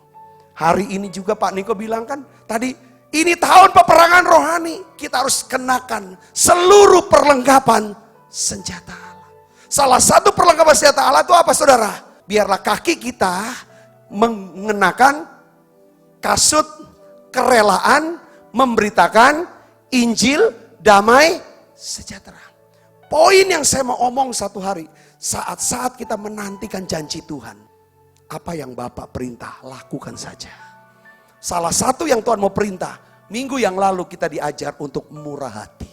Hari ini juga Pak Niko bilang kan, tadi ini tahun peperangan rohani. Kita harus kenakan seluruh perlengkapan senjata Allah. Salah satu perlengkapan senjata Allah itu apa saudara? Biarlah kaki kita mengenakan kasut kerelaan memberitakan Injil damai sejahtera. Poin yang saya mau omong satu hari, saat-saat kita menantikan janji Tuhan, apa yang Bapak perintah, lakukan saja. Salah satu yang Tuhan mau perintah, minggu yang lalu kita diajar untuk murah hati.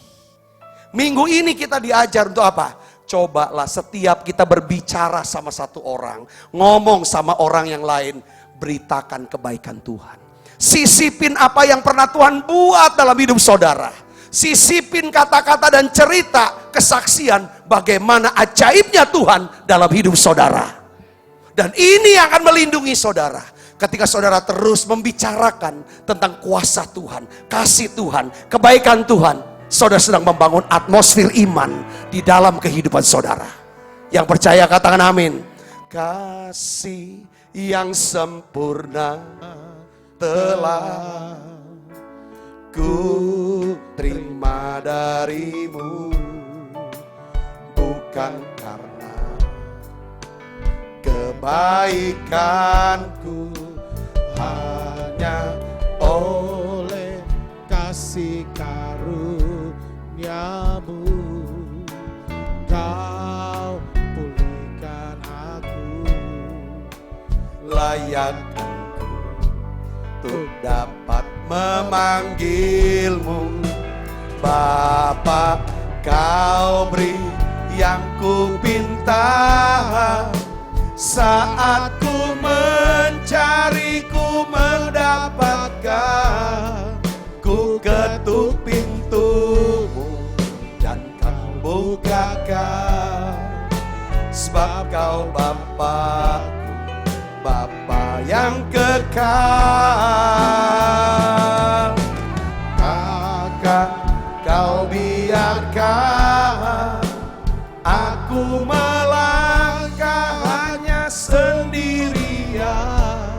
Minggu ini kita diajar untuk apa? Cobalah setiap kita berbicara sama satu orang, ngomong sama orang yang lain, beritakan kebaikan Tuhan. Sisipin apa yang pernah Tuhan buat dalam hidup saudara. Sisipin kata-kata dan cerita kesaksian bagaimana ajaibnya Tuhan dalam hidup saudara. Dan ini yang akan melindungi saudara. Ketika saudara terus membicarakan tentang kuasa Tuhan, kasih Tuhan, kebaikan Tuhan, saudara sedang membangun atmosfer iman di dalam kehidupan saudara. Yang percaya katakan amin. Kasih yang sempurna telah ku terima darimu, bukan karena kebaikanku, hanya oleh kasih karuniamu kau pulihkan aku. Layak untuk dapat memanggilmu Bapa, kau beri yang ku pinta. Saat ku mencari, ku mendapatkan. Ku ketuk pintumu dan kau bukakan. Sebab kau Bapa, Bapa yang kekal. Maka kau biarkan aku melangkah hanya sendirian.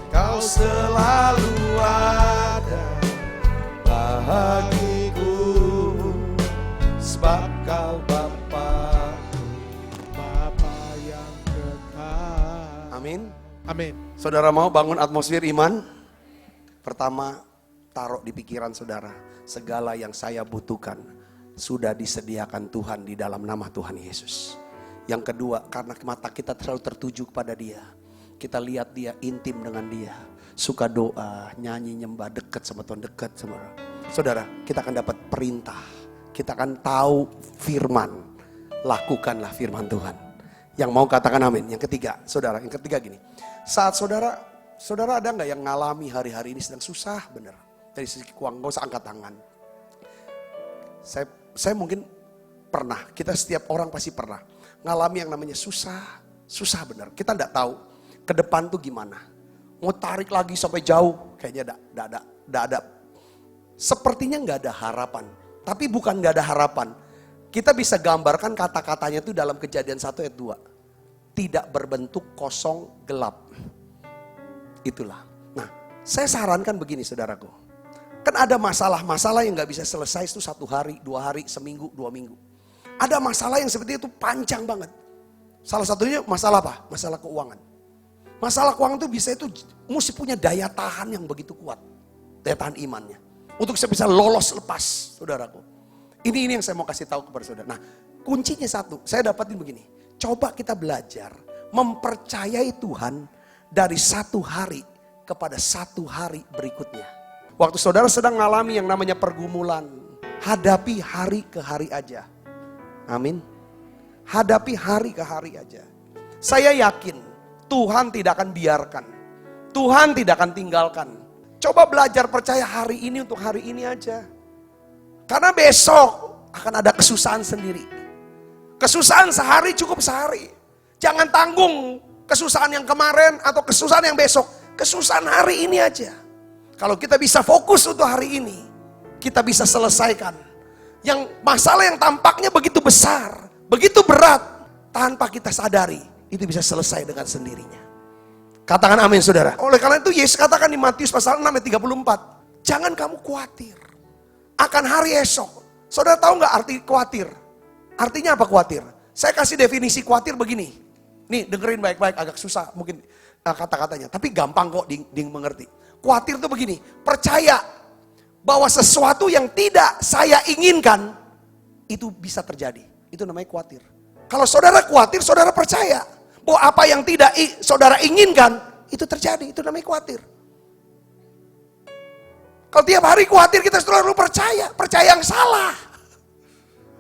Kau selalu ada bagiku, sebab kau Bapa, Bapa yang kekal. amin. Amin. Saudara mau bangun atmosfer iman? Pertama, taruh di pikiran saudara, segala yang saya butuhkan sudah disediakan Tuhan di dalam nama Tuhan Yesus. Yang kedua, karena mata kita terlalu tertuju kepada Dia, kita lihat Dia, intim dengan Dia, suka doa, nyanyi, nyembah, dekat sama Tuhan, dekat sama saudara. Kita akan dapat perintah, kita akan tahu firman, lakukanlah firman Tuhan. Yang mau katakan amin. Yang ketiga, saudara, yang ketiga gini, saat saudara ada nggak yang ngalami hari-hari ini sedang susah bener dari sisi keuangan, gak usah angkat tangan. Saya mungkin pernah, kita setiap orang pasti pernah ngalami yang namanya susah bener. Kita nggak tahu ke depan tuh gimana. Mau tarik lagi sampai jauh, kayaknya nggak ada. Sepertinya nggak ada harapan. Tapi bukan nggak ada harapan. Kita bisa gambarkan kata-katanya tuh dalam Kejadian 1 ayat 2. tidak berbentuk kosong gelap. Itulah. Nah, saya sarankan begini saudaraku. Kan ada masalah-masalah yang gak bisa selesai itu 1 hari, 2 hari, seminggu, 2 minggu. Ada masalah yang seperti itu panjang banget. Salah satunya masalah apa? Masalah keuangan. Masalah keuangan itu mesti punya daya tahan yang begitu kuat. Daya tahan imannya. Untuk bisa lolos lepas, saudaraku. Ini yang saya mau kasih tahu kepada saudara. Nah, kuncinya satu, saya dapatin begini. Coba kita belajar mempercayai Tuhan dari 1 hari kepada 1 hari berikutnya. Waktu saudara sedang mengalami yang namanya pergumulan, hadapi hari ke hari aja. Amin. Hadapi hari ke hari aja. Saya yakin Tuhan tidak akan biarkan. Tuhan tidak akan tinggalkan. Coba belajar percaya hari ini untuk hari ini aja. Karena besok akan ada kesusahan sendiri. Kesusahan sehari cukup sehari. Jangan tanggung kesusahan yang kemarin atau kesusahan yang besok. Kesusahan hari ini aja. Kalau kita bisa fokus untuk hari ini, kita bisa selesaikan. Yang masalah yang tampaknya begitu besar, begitu berat, tanpa kita sadari, itu bisa selesai dengan sendirinya. Katakan amin saudara. Oleh karena itu Yesus katakan di Matius pasal 6 ayat 34, jangan kamu khawatir akan hari esok. Saudara tahu gak arti khawatir? Artinya apa khawatir? Saya kasih definisi khawatir begini. Nih dengerin baik-baik, agak susah mungkin kata-katanya. Tapi gampang kok ding mengerti. Khawatir itu begini, percaya bahwa sesuatu yang tidak saya inginkan, itu bisa terjadi. Itu namanya khawatir. Kalau saudara khawatir, saudara percaya bahwa apa yang tidak saudara inginkan, itu terjadi. Itu namanya khawatir. Kalau tiap hari khawatir, kita selalu percaya yang salah.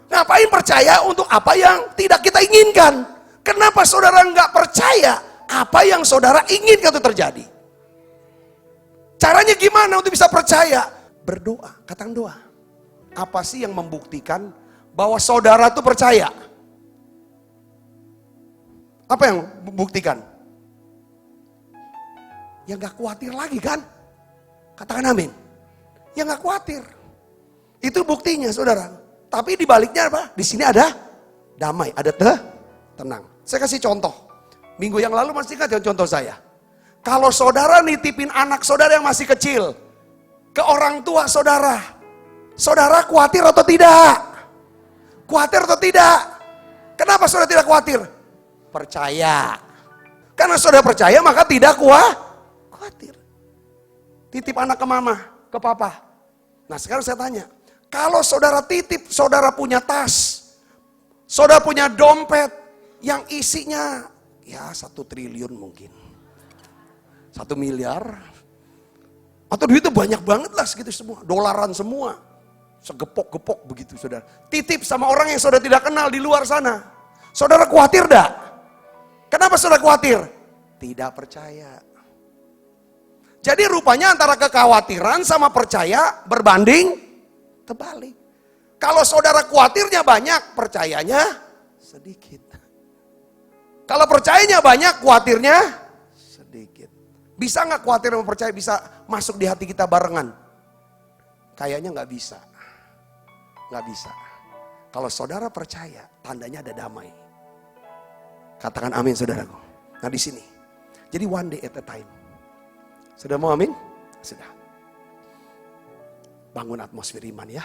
Ngapain percaya untuk apa yang tidak kita inginkan? Kenapa saudara nggak percaya apa yang saudara inginkan itu terjadi? Caranya gimana untuk bisa percaya? Berdoa, katakan doa. Apa sih yang membuktikan bahwa saudara itu percaya? Apa yang membuktikan? Ya gak khawatir lagi kan? Katakan amin. Ya gak khawatir. Itu buktinya saudara. Tapi dibaliknya apa? Di sini ada damai, ada tenang. Saya kasih contoh. Minggu yang lalu masih ingat contoh saya. Kalau saudara nitipin anak saudara yang masih kecil ke orang tua saudara, saudara khawatir atau tidak? Khawatir atau tidak? Kenapa saudara tidak khawatir? Percaya. Karena saudara percaya maka tidak khawatir. Titip anak ke mama, ke papa. Nah sekarang saya tanya, kalau saudara titip, saudara punya tas, saudara punya dompet yang isinya ya 1 triliun mungkin. 1 miliar. Atau duit itu banyak banget lah segitu semua. Dolaran semua. Segepok-gepok begitu saudara. Titip sama orang yang saudara tidak kenal di luar sana. Saudara khawatir dah? Kenapa saudara khawatir? Tidak percaya. Jadi rupanya antara kekhawatiran sama percaya berbanding terbalik. Kalau saudara khawatirnya banyak, percayanya sedikit. Kalau percayanya banyak, khawatirnya sedikit. Bisa gak khawatir dan percaya bisa masuk di hati kita barengan? Kayaknya gak bisa. Gak bisa. Kalau saudara percaya, tandanya ada damai. Katakan amin saudaraku. Nah di sini. Jadi one day at a time. Sudah mau amin? Sudah. Bangun atmosfer iman ya.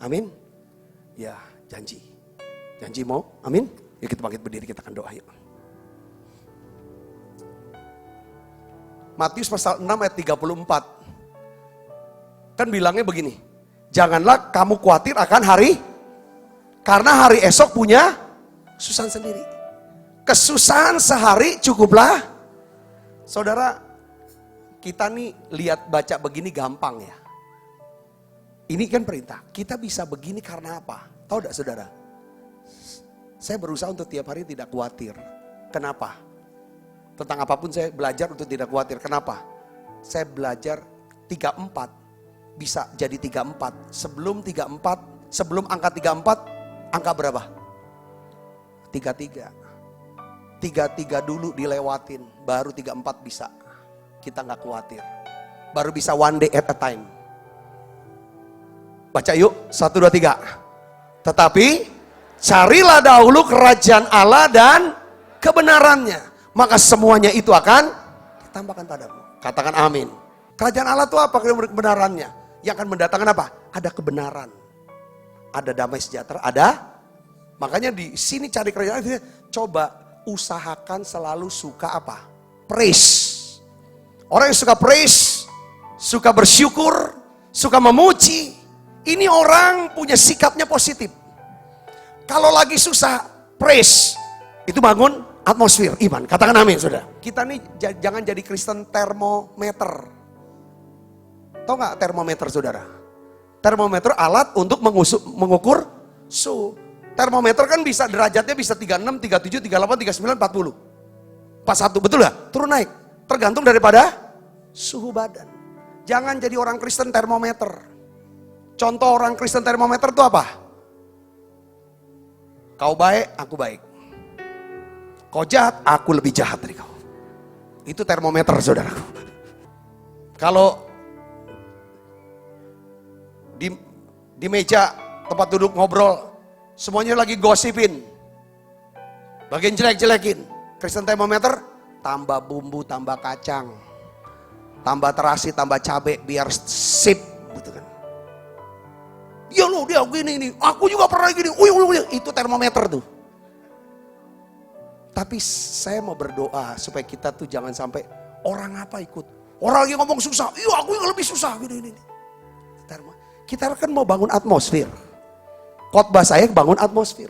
Amin. Ya janji. Janji mau? Amin. Yuk kita bangkit berdiri, kita akan doa yuk. Matius pasal 6 ayat 34. Kan bilangnya begini. Janganlah kamu khawatir akan hari. Karena hari esok punya kesusahan sendiri. Kesusahan sehari cukuplah. Saudara, kita nih lihat baca begini gampang ya. Ini kan perintah. Kita bisa begini karena apa? Tahu tidak saudara? Saya berusaha untuk tiap hari tidak khawatir. Kenapa? Tentang apapun saya belajar untuk tidak khawatir. Kenapa? Saya belajar 34 bisa jadi 34. Sebelum 34, sebelum angka 34, angka berapa? 33. 33 dulu dilewatin, baru 34 bisa. Kita nggak khawatir. Baru bisa one day at a time. Baca yuk, 1, 2, 3. Tetapi carilah dahulu kerajaan Allah dan kebenarannya, maka semuanya itu akan ditambahkan padamu. Katakan amin. Kerajaan Allah itu apa? Kebenarannya. Yang akan mendatangkan apa? Ada kebenaran. Ada damai sejahtera, ada. Makanya di sini cari kerajaan Allah, coba usahakan selalu suka apa? Praise. Orang yang suka praise, suka bersyukur, suka memuji, ini orang punya sikapnya positif. Kalau lagi susah, praise, itu bangun atmosfer iman. Katakan amin, saudara. Kita nih jangan jadi Kristen termometer. Tahu nggak termometer, saudara? Termometer alat untuk mengukur suhu. Termometer kan bisa derajatnya bisa 36, 37, 38, 39, 40. 41, betul nggak? Turun naik. Tergantung daripada suhu badan. Jangan jadi orang Kristen termometer. Contoh orang Kristen termometer itu apa? Kau baik, aku baik. Kau jahat, aku lebih jahat dari kau. Itu termometer, saudaraku. Kalau di meja tempat duduk ngobrol, semuanya lagi gosipin, bagian jelek-jelekin. Kristen termometer, tambah bumbu, tambah kacang, tambah terasi, tambah cabai, biar sip, gitu kan. Ya lo dia gini nih, aku juga pernah gini. Itu termometer tuh. Tapi saya mau berdoa supaya kita tuh jangan sampai orang apa ikut. Orang lagi ngomong susah, iya aku yang lebih susah gini. Kita kan mau bangun atmosfer. Khotbah saya bangun atmosfer.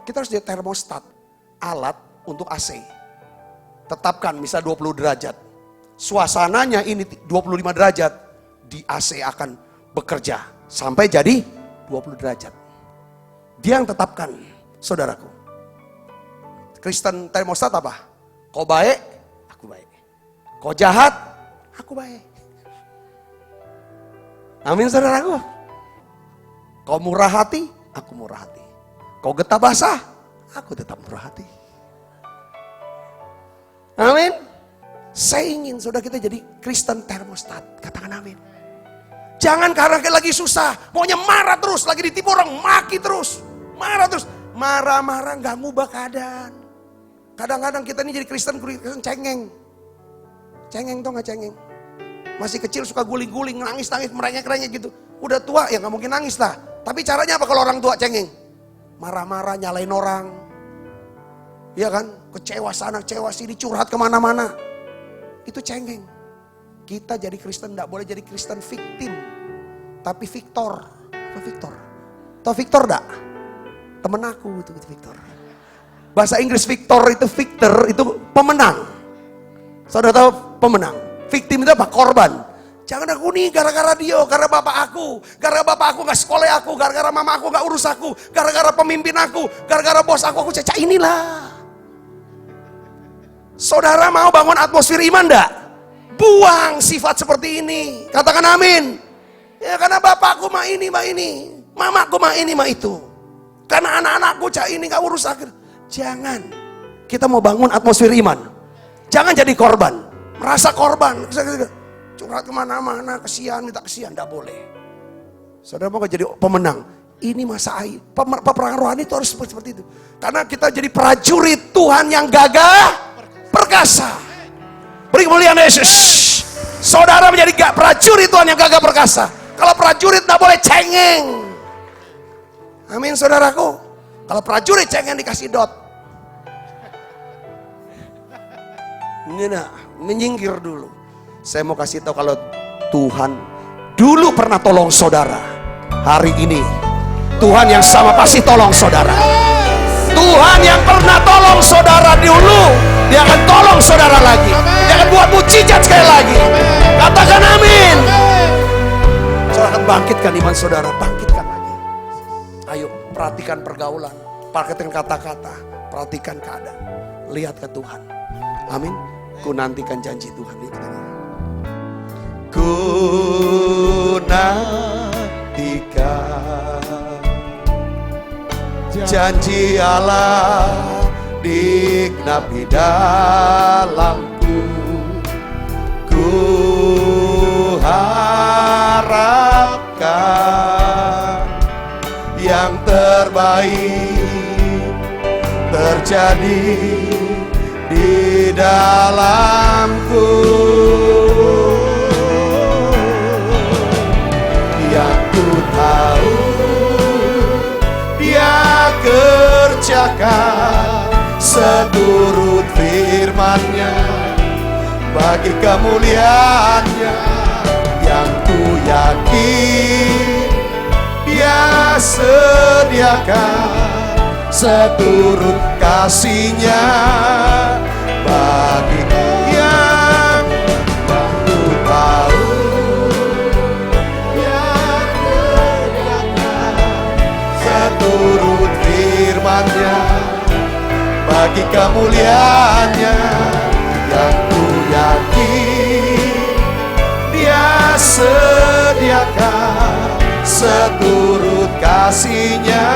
Kita harus jadi termostat, alat untuk AC. Tetapkan misal 20 derajat. Suasananya ini 25 derajat. Di AC akan bekerja sampai jadi 20 derajat. Dia yang tetapkan, saudaraku. Kristen termostat apa? Kau baik, aku baik. Kau jahat, aku baik. Amin, saudaraku. Kau murah hati, aku murah hati. Kau getah basah, aku tetap murah hati. Amin. Saya ingin saudara kita jadi Kristen termostat. Katakan amin. Jangan karena lagi susah, maunya marah terus, lagi ditipu orang, maki terus, marah terus. Marah-marah gak ngubah keadaan. Kadang-kadang kita ini jadi Kristen cengeng. Cengeng tau gak cengeng? Masih kecil suka guling-guling, nangis-nangis, merengek-rengek gitu. Udah tua ya gak mungkin nangis lah. Tapi caranya apa kalau orang tua cengeng? Marah-marah, nyalain orang. Iya kan? Kecewa sana, kecewa sini, curhat kemana-mana. Itu cengeng. Kita jadi Kristen gak boleh jadi Kristen victim. Tapi Victor. Apa Victor? Tau Victor gak? Temen aku itu Victor. Bahasa Inggris Victor itu pemenang. Saudara tahu pemenang. Victim itu apa? Korban. Jangan aku nih gara-gara dia, gara-gara bapak aku gak sekolah aku, gara-gara mama aku gak urus aku, gara-gara pemimpin aku, gara-gara bos aku caca inilah. Saudara mau bangun atmosfer iman gak? Buang sifat seperti ini. Katakan amin. Ya karena bapakku mah ini, mamaku mah ini, mah itu. Karena anak-anakku cak ini gak urus aku. Jangan. Kita mau bangun atmosfer iman. Jangan jadi korban. Merasa korban. Curhat kemana-mana, kesian, minta kesian. Gak boleh. Saudara mau jadi pemenang. Ini masa air. Peperangan rohani itu harus seperti itu. Karena kita jadi prajurit Tuhan yang gagah perkasa. Beri kemuliaan Yesus. Saudara menjadi prajurit Tuhan yang gagah perkasa. Kalau prajurit gak boleh cengeng. Amin saudaraku. Kalau prajurit cengeng dikasih dot. Ini menyingkir dulu. Saya mau kasih tahu kalau Tuhan dulu pernah tolong saudara. Hari ini Tuhan yang sama pasti tolong saudara. Tuhan yang pernah tolong saudara dulu, Dia akan tolong saudara lagi. Dia akan buat mujizat sekali lagi. Katakan amin. Saudara akan bangkitkan iman saudara, bangkitkan lagi. Ayo perhatikan pergaulan, perhatikan kata-kata, perhatikan keadaan. Lihat ke Tuhan. Amin. Ku nantikan janji Tuhan itu. Ku nantikan janji Allah digenapi dalamku. Ku harapkan yang terbaik terjadi di dalamku. Yang ku tahu Dia kerjakan seturut firman-Nya bagi kemuliaan-Nya. Yang ku yakin Dia sediakan seturut kasih-Nya bagi yang ku tahu. Dia kerjakan seturut firman-Nya bagi kemuliaan-Nya. Yang ku yakin Dia sediakan seturut kasih-Nya